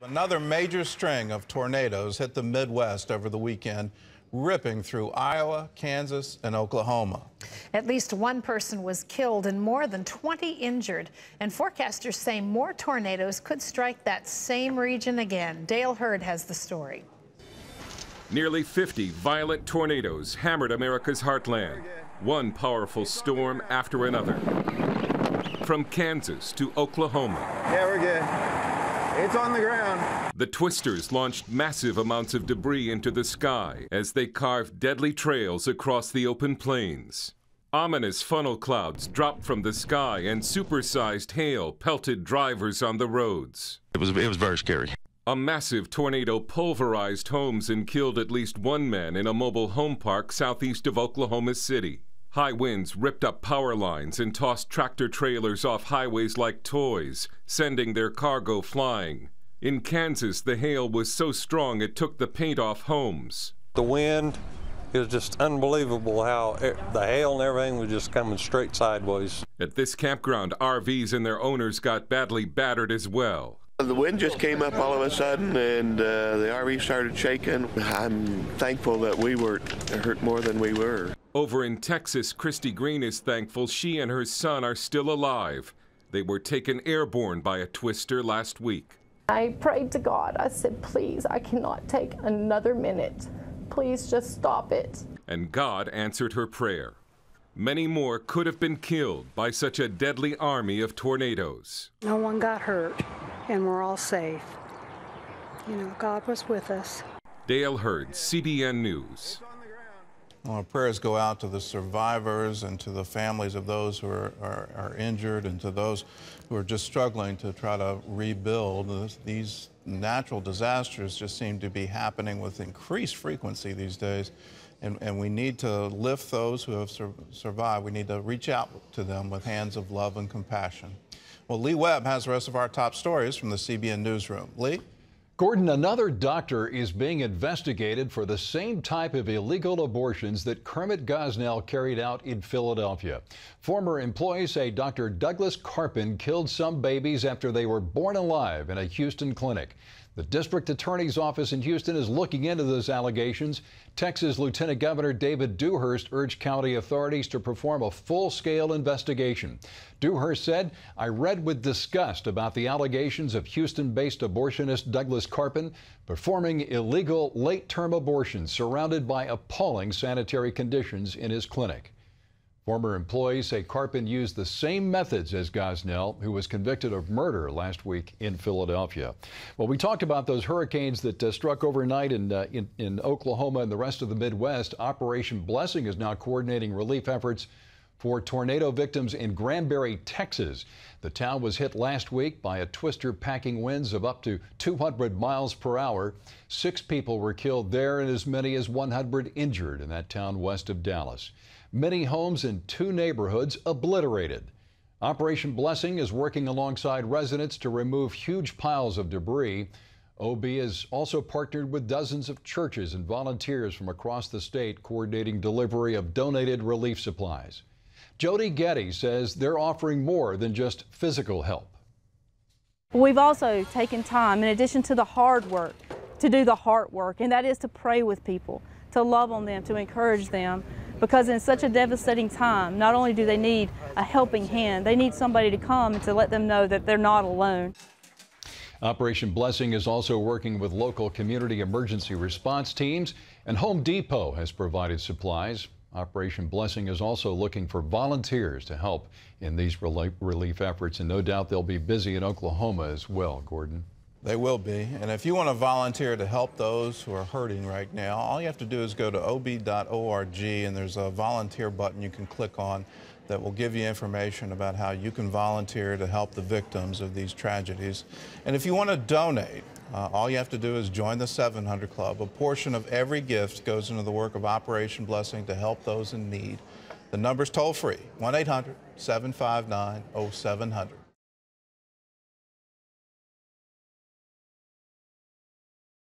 Another major string of tornadoes hit the Midwest over the weekend, ripping through Iowa, Kansas, and Oklahoma. At least one person was killed and more than 20 injured. And forecasters say more tornadoes could strike that same region again. Dale Hurd has the story. Nearly 50 violent tornadoes hammered America's heartland, one powerful storm after another. From Kansas to Oklahoma. Yeah, we're good. It's on the ground. The twisters launched massive amounts of debris into the sky as they carved deadly trails across the open plains. Ominous funnel clouds dropped from the sky and supersized hail pelted drivers on the roads. It was very scary. A massive tornado pulverized homes and killed at least one man in a mobile home park southeast of Oklahoma City. High winds ripped up power lines and tossed tractor trailers off highways like toys, sending their cargo flying. In Kansas, the hail was so strong it took the paint off homes. The wind, it was just unbelievable how the hail and everything was just coming straight sideways. At this campground, RVs and their owners got badly battered as well. The wind just came up all of a sudden and the RV started shaking. I'm thankful that we weren't hurt more than we were. Over in Texas, Christy Green is thankful she and her son are still alive. They were taken airborne by a twister last week. I prayed to God. I said, please, I cannot take another minute. Please just stop it. And God answered her prayer. Many more could have been killed by such a deadly army of tornadoes. No one got hurt, and we're all safe. You know, God was with us. Dale Hurd, CBN News. Well, prayers go out to the survivors and to the families of those who are injured and to those who are just struggling to try to rebuild. These natural disasters just seem to be happening with increased frequency these days. And we need to lift those who have survived. We need to reach out to them with hands of love and compassion. Well, Lee Webb has the rest of our top stories from the CBN Newsroom. Lee? Gordon, another doctor is being investigated for the same type of illegal abortions that Kermit Gosnell carried out in Philadelphia. Former employees say Dr. Douglas Carpin killed some babies after they were born alive in a Houston clinic. The district attorney's office in Houston is looking into those allegations. Texas Lieutenant Governor David Dewhurst urged county authorities to perform a full-scale investigation. Dewhurst said, "I read with disgust about the allegations of Houston-based abortionist Douglas Carpin performing illegal late-term abortions surrounded by appalling sanitary conditions in his clinic." Former employees say Carpin used the same methods as Gosnell, who was convicted of murder last week in Philadelphia. Well, we talked about those hurricanes that struck overnight in Oklahoma and the rest of the Midwest. Operation Blessing is now coordinating relief efforts for tornado victims in Granbury, Texas. The town was hit last week by a twister packing winds of up to 200 miles per hour. 6 people were killed there and as many as 100 injured in that town west of Dallas. Many homes in 2 neighborhoods obliterated. Operation Blessing is working alongside residents to remove huge piles of debris. OB has also partnered with dozens of churches and volunteers from across the state coordinating delivery of donated relief supplies. Jody Getty says they're offering more than just physical help. We've also taken time, in addition to the hard work, to do the heart work, and that is to pray with people, to love on them, to encourage them. Because in such a devastating time, not only do they need a helping hand, they need somebody to come and to let them know that they're not alone. Operation Blessing is also working with local community emergency response teams, and Home Depot has provided supplies. Operation Blessing is also looking for volunteers to help in these relief efforts, and no doubt they'll be busy in Oklahoma as well, Gordon. They will be. And if you want to volunteer to help those who are hurting right now, all you have to do is go to ob.org, and there's a volunteer button you can click on that will give you information about how you can volunteer to help the victims of these tragedies. And if you want to donate, all you have to do is join the 700 Club. A portion of every gift goes into the work of Operation Blessing to help those in need. The number's toll free, 1-800-759-0700.